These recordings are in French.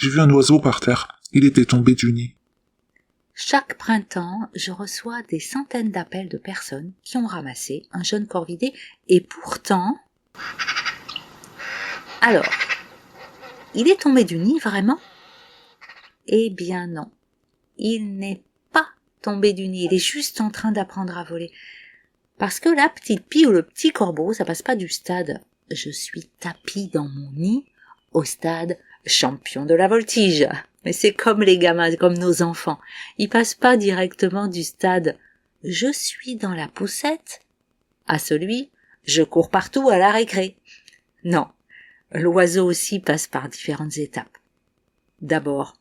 J'ai vu un oiseau par terre. Il était tombé du nid. Chaque printemps, je reçois des centaines d'appels de personnes qui ont ramassé un jeune corvidé et pourtant... Alors, il est tombé du nid vraiment ? Eh bien non, il n'est pas tombé du nid, il est juste en train d'apprendre à voler. Parce que la petite pie ou le petit corbeau, ça passe pas du stade « je suis tapi dans mon nid » au stade « champion de la voltige ». Mais c'est comme les gamins, comme nos enfants. Ils passent pas directement du stade « je suis dans la poussette » à celui « je cours partout à la récré ». Non, l'oiseau aussi passe par différentes étapes. D'abord,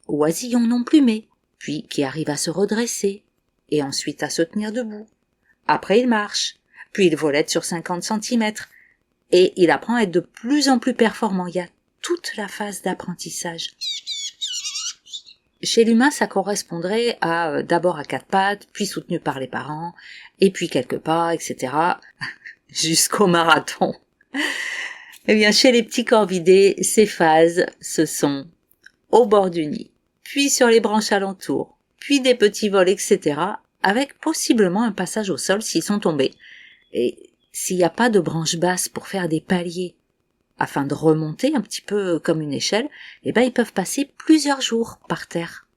oisillon non plumé, puis qui arrive à se redresser, et ensuite à se tenir debout. Après il marche, puis il volette sur 50 centimètres, et il apprend à être de plus en plus performant. Il y a toute la phase d'apprentissage. Chez l'humain, ça correspondrait à d'abord à 4 pattes, puis soutenu par les parents, et puis quelques pas, etc., jusqu'au marathon. Eh bien, chez les petits corvidés, ces phases, ce sont au bord du nid, puis sur les branches alentours, puis des petits vols, etc., avec possiblement un passage au sol s'ils sont tombés. Et s'il n'y a pas de branches basses pour faire des paliers, afin de remonter un petit peu comme une échelle, eh ben ils peuvent passer plusieurs jours par terre.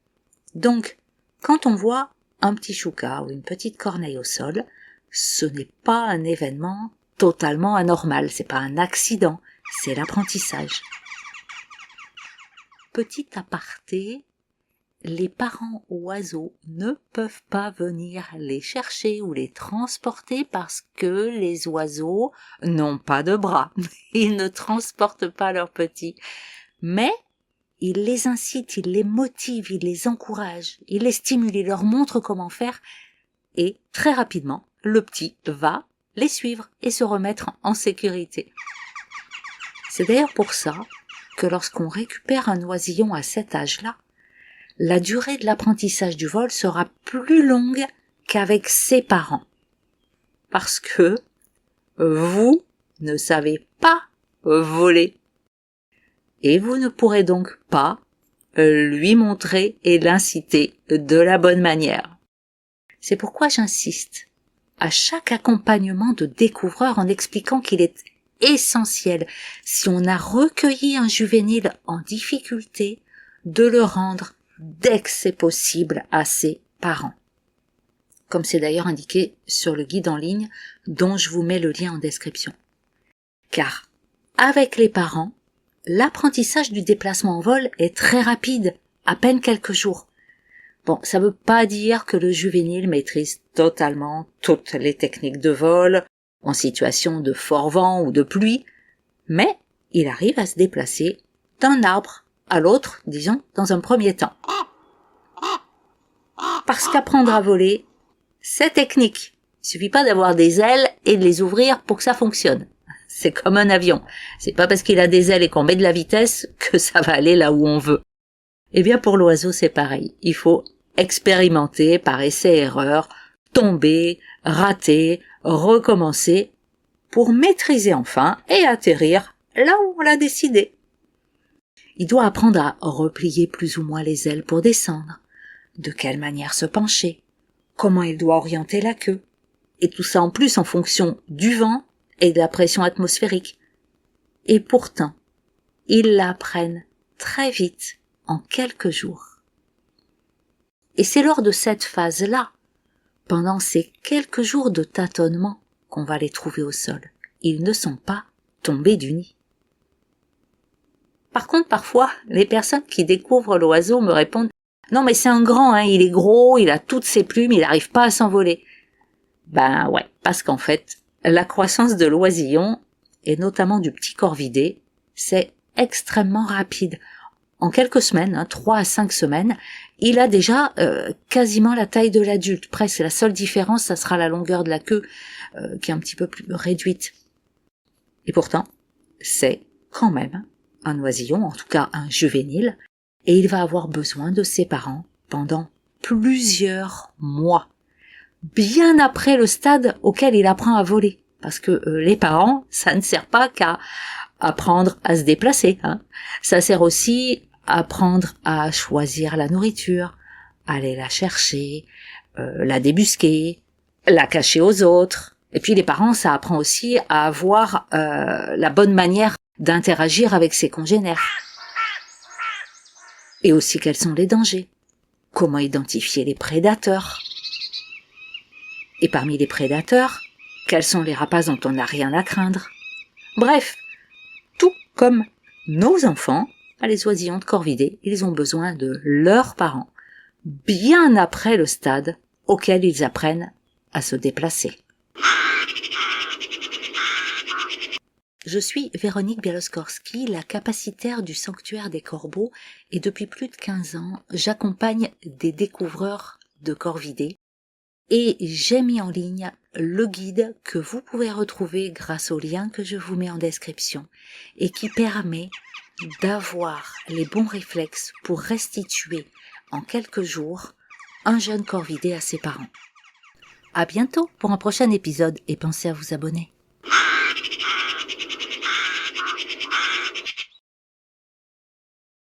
Donc, quand on voit un petit chouka ou une petite corneille au sol, ce n'est pas un événement totalement anormal, c'est pas un accident, c'est l'apprentissage. Petit aparté, les parents oiseaux ne peuvent pas venir les chercher ou les transporter parce que les oiseaux n'ont pas de bras. Ils ne transportent pas leurs petits. Mais ils les incitent, ils les motivent, ils les encouragent, ils les stimulent, ils leur montrent comment faire. Et très rapidement, le petit va les suivre et se remettre en sécurité. C'est d'ailleurs pour ça que lorsqu'on récupère un oisillon à cet âge-là, la durée de l'apprentissage du vol sera plus longue qu'avec ses parents. Parce que vous ne savez pas voler. Et vous ne pourrez donc pas lui montrer et l'inciter de la bonne manière. C'est pourquoi j'insiste à chaque accompagnement de découvreur en expliquant qu'il est essentiel, si on a recueilli un juvénile en difficulté, de le rendre dès que c'est possible à ses parents. Comme c'est d'ailleurs indiqué sur le guide en ligne dont je vous mets le lien en description. Car avec les parents, l'apprentissage du déplacement en vol est très rapide, à peine quelques jours. Bon, ça veut pas dire que le juvénile maîtrise totalement toutes les techniques de vol, en situation de fort vent ou de pluie, mais il arrive à se déplacer d'un arbre à l'autre, disons, dans un premier temps. Parce qu'apprendre à voler, c'est technique. Il suffit pas d'avoir des ailes et de les ouvrir pour que ça fonctionne. C'est comme un avion. C'est pas parce qu'il a des ailes et qu'on met de la vitesse que ça va aller là où on veut. Eh bien, pour l'oiseau, c'est pareil. Il faut expérimenter par essai-erreur, tomber, rater, recommencer, pour maîtriser enfin et atterrir là où on l'a décidé. Il doit apprendre à replier plus ou moins les ailes pour descendre, de quelle manière se pencher, comment il doit orienter la queue, et tout ça en plus en fonction du vent et de la pression atmosphérique. Et pourtant, ils l'apprennent très vite, en quelques jours. Et c'est lors de cette phase-là, pendant ces quelques jours de tâtonnement, qu'on va les trouver au sol. Ils ne sont pas tombés du nid. Par contre, parfois, les personnes qui découvrent l'oiseau me répondent « Non, mais c'est un grand, hein, il est gros, il a toutes ses plumes, il n'arrive pas à s'envoler. » Ben ouais, parce qu'en fait, la croissance de l'oisillon, et notamment du petit corvidé, c'est extrêmement rapide. En quelques semaines, 3 à 5 semaines, il a déjà quasiment la taille de l'adulte. Presque la seule différence, ça sera la longueur de la queue, qui est un petit peu plus réduite. Et pourtant, c'est quand même un oisillon, en tout cas un juvénile, et il va avoir besoin de ses parents pendant plusieurs mois, bien après le stade auquel il apprend à voler. Parce que les parents, ça ne sert pas qu'à apprendre à se déplacer, hein. Ça sert aussi apprendre à choisir la nourriture, aller la chercher, la débusquer, la cacher aux autres. Et puis les parents, ça apprend aussi à avoir la bonne manière d'interagir avec ses congénères. Et aussi quels sont les dangers. Comment identifier les prédateurs. Et parmi les prédateurs, quels sont les rapaces dont on n'a rien à craindre. Bref, tout comme nos enfants, les oisillons de Corvidé, ils ont besoin de leurs parents, bien après le stade auquel ils apprennent à se déplacer. Je suis Véronique Bialoskorski, la capacitaire du Sanctuaire des Corbeaux, et depuis plus de 15 ans, j'accompagne des découvreurs de Corvidé, et j'ai mis en ligne le guide que vous pouvez retrouver grâce au lien que je vous mets en description, et qui permet d'avoir les bons réflexes pour restituer en quelques jours un jeune corvidé à ses parents. À bientôt pour un prochain épisode et pensez à vous abonner.